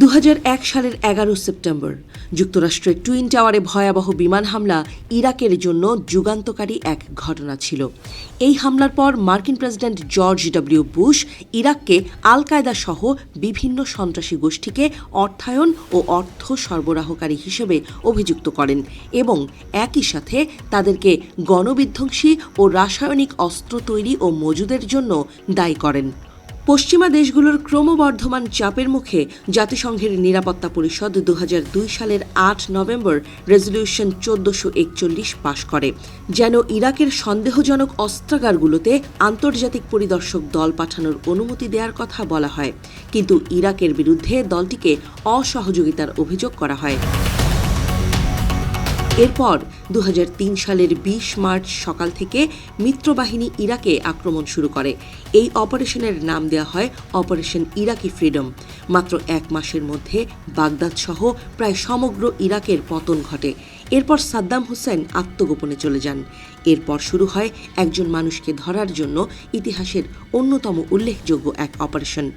2001 সালের 11 সেপ্টেম্বর যুক্তরাষ্ট্রের টুইন টাওয়ারে ভয়াবহ বিমান হামলা ইরাকের জন্য যুগান্তকারী এক ঘটনা ছিল। এই হামলার পর মার্কিন প্রেসিডেন্ট জর্জ ডব্লিউ বুশ ইরাককে আল কায়দা সহ বিভিন্ন সন্ত্রাসী গোষ্ঠীকে অর্থায়ন ও অর্থ সরবরাহকারী হিসেবে অভিযুক্ত করেন এবং একই সাথে তাদেরকে গণবিধ্বংসী ও রাসায়নিক অস্ত্র তৈরি ও মজুদের জন্য দায়ী করেন। পশ্চিমা দেশগুলোর ক্রমবর্ধমান চাপের মুখে জাতিসংঘের নিরাপত্তা পরিষদ 2002 সালের 8 নভেম্বর রেজলিউশন 1441 পাশ করে, যেন ইরাকের সন্দেহজনক অস্ত্রাগারগুলোতে আন্তর্জাতিক পরিদর্শক দল পাঠানোর অনুমতি দেওয়ার কথা বলা হয়, কিন্তু ইরাকের বিরুদ্ধে দলটিকে অসহযোগিতার অভিযোগ করা হয়। এরপর 2003 সালের 20 মার্চ সকাল থেকে মিত্রবাহিনী ইরাকে আক্রমণ শুরু করে। এই অপারেশনের নাম দেওয়া হয় অপারেশন ইরাকি ফ্রিডম। মাত্র এক মাসের মধ্যে বাগদাদ সহ প্রায় সমগ্র ইরাকের পতন ঘটে। এরপর সাদ্দাম হোসেন আত্মগোপনে চলে যান। এরপর শুরু হয় একজন মানুষকে ধরার জন্য ইতিহাসের অন্যতম উল্লেখযোগ্য এক অপারেশন।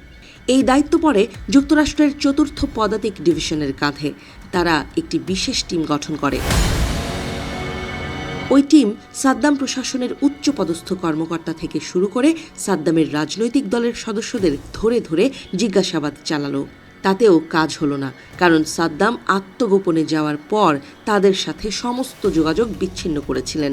এই দায়িত্ব পড়ে যুক্তরাষ্ট্রের 4র্থ পদাতিক ডিভিশনের কাঁধে। তারা একটি বিশেষ টিম গঠন করে। ওই টিম সাদ্দাম প্রশাসনের উচ্চপদস্থ কর্মকর্তা থেকে শুরু করে সাদ্দামের রাজনৈতিক দলের সদস্যদের ধরে ধরে জিজ্ঞাসাবাদ চালালো। তাতেও কাজ হলো না, কারণ সাদ্দাম আত্মগোপনে যাওয়ার পর তাদের সাথে সমস্ত যোগাযোগ বিচ্ছিন্ন করেছিলেন।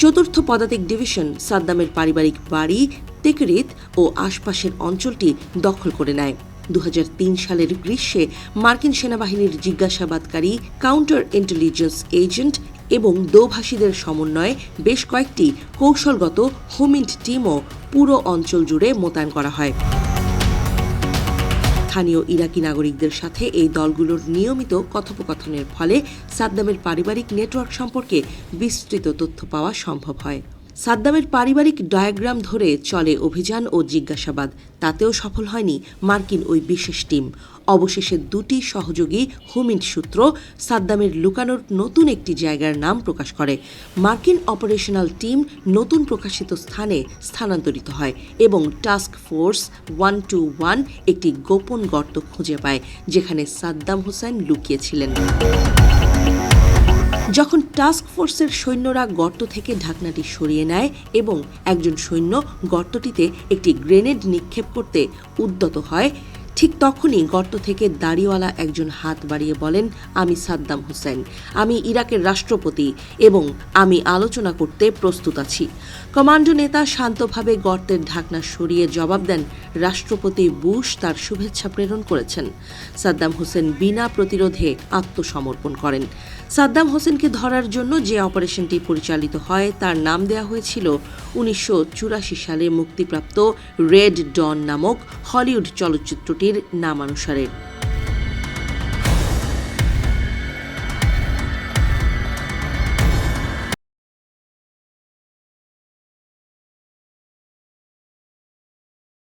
4র্থ পদাতিক ডিভিশন সাদ্দামের পারিবারিক বাড়ি তেকরিত ও আশপাশের অঞ্চলটি দখল করে নেয়। 2003 সালের গ্রীষ্মে মার্কিন সেনাবাহিনীর জিজ্ঞাসাবাদকারী কাউন্টার ইন্টেলিজেন্স এজেন্ট এবং দোভাষীদের সমন্বয়ে বেশ কয়েকটি কৌশলগত হোমিন্ট টিমও পুরো অঞ্চল জুড়ে মোতায়েন করা হয়। স্থানীয় ইরাকি নাগরিকদের সাথে এই দলগুলোর নিয়মিত কথোপকথনের ফলে সাদ্দামের পারিবারিক নেটওয়ার্ক সম্পর্কে বিস্তৃত তথ্য পাওয়া সম্ভব হয়। সাদ্দামের পারিবারিক ডায়াগ্রাম ধরে চলে অভিযান ও জিজ্ঞাসাবাদ। তাতেও সফল হয়নি মার্কিন ওই বিশেষ টিম। অবশেষে 2টি সহযোগী হুমিন্ট সূত্র সাদ্দামের লুকানোর নতুন একটি জায়গার নাম প্রকাশ করে। মার্কিন অপারেশনাল টিম নতুন প্রকাশিত স্থানে স্থানান্তরিত হয় এবং টাস্ক ফোর্স 121 একটি গোপন গর্ত খুঁজে পায়, যেখানে সাদ্দাম হোসেন লুকিয়েছিলেন। যখন টাস্ক ফোর্সের সৈন্যরা গর্ত থেকে ঢাকনাটি সরিয়ে নেয় এবং একজন সৈন্য গর্তটিতে একটি গ্রেনেড নিক্ষেপ করতে উদ্যত হয়, ঠিক তখনই গর্ত থেকে দাড়িওয়ালা একজন হাত বাড়িয়ে বলেন, আমি সাদ্দাম হোসেন, আমি ইরাকের রাষ্ট্রপতি এবং আমি আলোচনা করতে প্রস্তুত আছি। কমান্ডো নেতা শান্তভাবে গর্তের ঢাকনা সরিয়ে জবাব দেন, রাষ্ট্রপতি বুশ তার শুভেচ্ছা প্রেরণ করেছেন। সাদ্দাম হোসেন বিনা প্রতিরোধে আত্মসমর্পণ করেন। সাদ্দাম হোসেনকে ধরার জন্য যে অপারেশনটি পরিচালিত হয় তার নাম দেওয়া হয়েছিল 1984 সালে মুক্তিপ্রাপ্ত রেড ডন নামক হলিউড চলচ্চিত্রটির নামানুসারে।